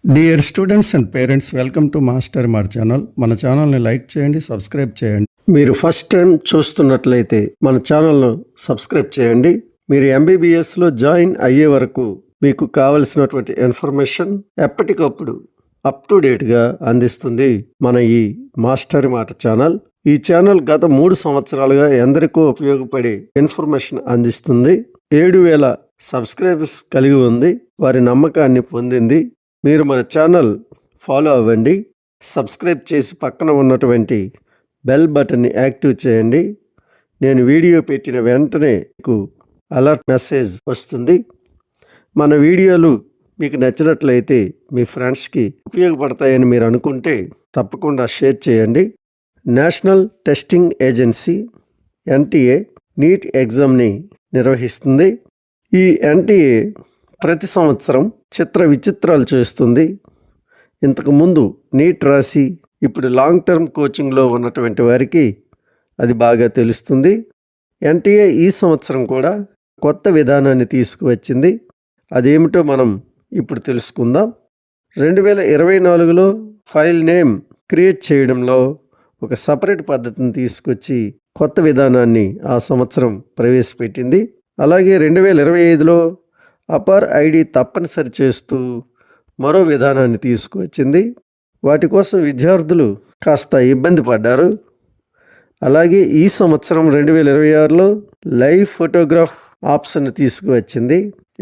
Dear students and parents, welcome to master మార్ channel. మన ఛానల్ని లైక్ చేయండి, సబ్స్క్రైబ్ చేయండి. మీరు ఫస్ట్ టైం చూస్తున్నట్లయితే మన ఛానల్ను సబ్స్క్రైబ్ చేయండి. మీరు ఎంబీబీఎస్లో జాయిన్ అయ్యే వరకు మీకు కావలసినటువంటి ఇన్ఫర్మేషన్ ఎప్పటికప్పుడు అప్ టు డేట్గా అందిస్తుంది మన ఈ మాస్టర్ మాట ఛానల్. ఈ ఛానల్ గత 3 సంవత్సరాలుగా ఎందరికో ఉపయోగపడే ఇన్ఫర్మేషన్ అందిస్తుంది. 7,000 సబ్స్క్రైబర్స్ కలిగి ఉంది. వారి నమ్మకాన్ని పొందింది. మీరు మన ఛానల్ ఫాలో అవ్వండి, సబ్స్క్రైబ్ చేసి పక్కన ఉన్నటువంటి బెల్ బటన్ని యాక్టివ్ చేయండి. నేను వీడియో పెట్టిన వెంటనే మీకు అలర్ట్ మెసేజ్ వస్తుంది. మన వీడియోలు మీకు నచ్చినట్లయితే మీ ఫ్రెండ్స్కి ఉపయోగపడతాయని మీరు అనుకుంటే తప్పకుండా షేర్ చేయండి. National testing agency NTA NEET ఎగ్జామ్ని నిర్వహిస్తుంది. ఈ ఎన్టీఏ ప్రతి సంవత్సరం చిత్ర విచిత్రాలు చేస్తుంది. ఇంతకుముందు నీట్ రాసి ఇప్పుడు లాంగ్ టర్మ్ కోచింగ్లో ఉన్నటువంటి వారికి అది బాగా తెలుస్తుంది. ఎన్టీఏ ఈ సంవత్సరం కూడా కొత్త విధానాన్ని తీసుకువచ్చింది. అదేమిటో మనం ఇప్పుడు తెలుసుకుందాం. 2024లో ఫైల్ నేమ్ క్రియేట్ చేయడంలో ఒక సపరేట్ పద్ధతిని తీసుకొచ్చి కొత్త విధానాన్ని ఆ సంవత్సరం ప్రవేశపెట్టింది. అలాగే 2025లో అపార్ ఐడి తప్పనిసరి చేస్తూ మరో విధానాన్ని తీసుకువచ్చింది. వాటి కోసం విద్యార్థులు కాస్త ఇబ్బంది పడ్డారు. అలాగే ఈ సంవత్సరం 2026లో లైవ్ ఫోటోగ్రాఫ్ ఆప్షన్ తీసుకువచ్చింది.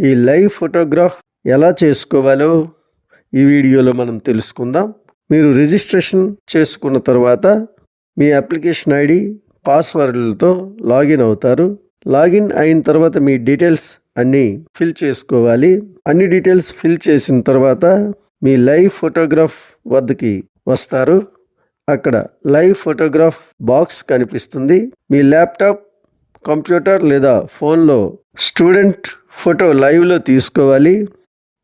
ఈ లైవ్ ఫోటోగ్రాఫ్ ఎలా చేసుకోవాలో ఈ వీడియోలో మనం తెలుసుకుందాం. మీరు రిజిస్ట్రేషన్ చేసుకున్న తర్వాత మీ అప్లికేషన్ ఐడి పాస్వర్డ్లతో లాగిన్ అవుతారు. లాగిన్ అయిన తర్వాత మీ డీటెయిల్స్ అన్నీ ఫిల్ చేసుకోవాలి. అన్ని డీటెయిల్స్ ఫిల్ చేసిన తర్వాత మీ లైవ్ ఫోటోగ్రాఫ్ వద్దకి వస్తారు. అక్కడ లైవ్ ఫోటోగ్రాఫ్ బాక్స్ కనిపిస్తుంది. మీ ల్యాప్టాప్, కంప్యూటర్ లేదా ఫోన్లో స్టూడెంట్ ఫోటో లైవ్లో తీసుకోవాలి.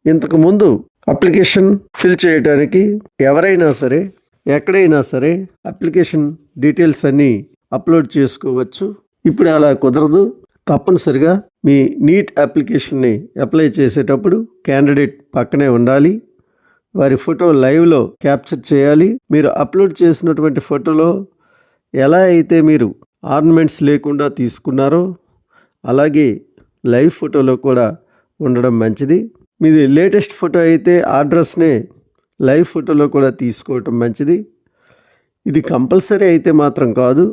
ఇంతకుముందు అప్లికేషన్ ఫిల్ చేయడానికి ఎవరైనా సరే ఎక్కడైనా సరే అప్లికేషన్ డీటెయిల్స్ అన్నీ అప్లోడ్ చేసుకోవచ్చు. ఇప్పుడు అలా కుదరదు. తప్పనిసరిగా మీ నీట్ అప్లికేషన్ని అప్లై చేసేటప్పుడు క్యాండిడేట్ పక్కనే ఉండాలి. వారి ఫోటో లైవ్లో క్యాప్చర్ చేయాలి. మీరు అప్లోడ్ చేసినటువంటి ఫోటోలో ఎలా అయితే మీరు ఆర్నమెంట్స్ లేకుండా తీసుకున్నారో అలాగే లైవ్ ఫోటోలో కూడా ఉండడం మంచిది. మీది లేటెస్ట్ ఫోటో అయితే ఆ డ్రెస్నే లైవ్ ఫోటోలో కూడా తీసుకోవటం మంచిది. ఇది కంపల్సరీ అయితే మాత్రం కాదు,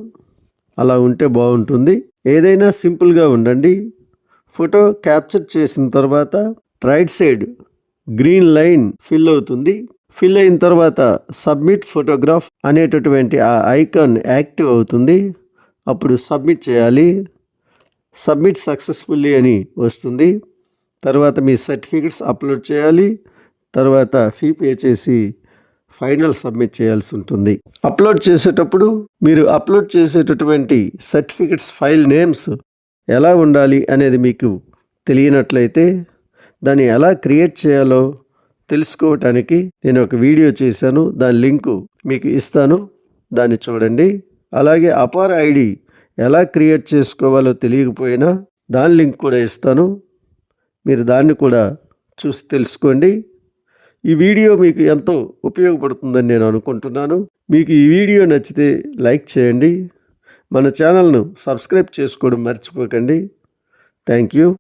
అలా ఉంటే బాగుంటుంది. ఏదైనా సింపుల్గా ఉండండి. ఫోటో క్యాప్చర్ చేసిన తర్వాత right side green line fill అవుతుంది. ఫిల్ అయిన తర్వాత సబ్మిట్ ఫోటోగ్రాఫ్ అనేటటువంటి ఆ ఐకాన్ యాక్టివ్ అవుతుంది. అప్పుడు సబ్మిట్ చేయాలి. సబ్మిట్ సక్సెస్ఫుల్లీ అని వస్తుంది. తర్వాత మీ సర్టిఫికెట్స్ అప్లోడ్ చేయాలి. తర్వాత ఫీ పే చేసి ఫైనల్ సబ్మిట్ చేయాల్సి ఉంటుంది. అప్లోడ్ చేసేటప్పుడు మీరు అప్లోడ్ చేసేటటువంటి సర్టిఫికెట్స్ ఫైల్ నేమ్స్ ఎలా ఉండాలి అనేది మీకు తెలియనట్లయితే దాన్ని ఎలా క్రియేట్ చేయాలో తెలుసుకోవటానికి నేను ఒక వీడియో చేశాను. దాని లింకు మీకు ఇస్తాను, దాన్ని చూడండి. అలాగే అపార్ ఐడి ఎలా క్రియేట్ చేసుకోవాలో తెలియకపోయినా దాని లింక్ కూడా ఇస్తాను. మీరు దాన్ని కూడా చూసి తెలుసుకోండి. ఈ వీడియో మీకు ఎంతో ఉపయోగపడుతుందని నేను అనుకుంటున్నాను. మీకు ఈ వీడియో నచ్చితే లైక్ చేయండి. మన ఛానల్ను సబ్స్క్రైబ్ చేసుకోవడం మర్చిపోకండి. Thank you.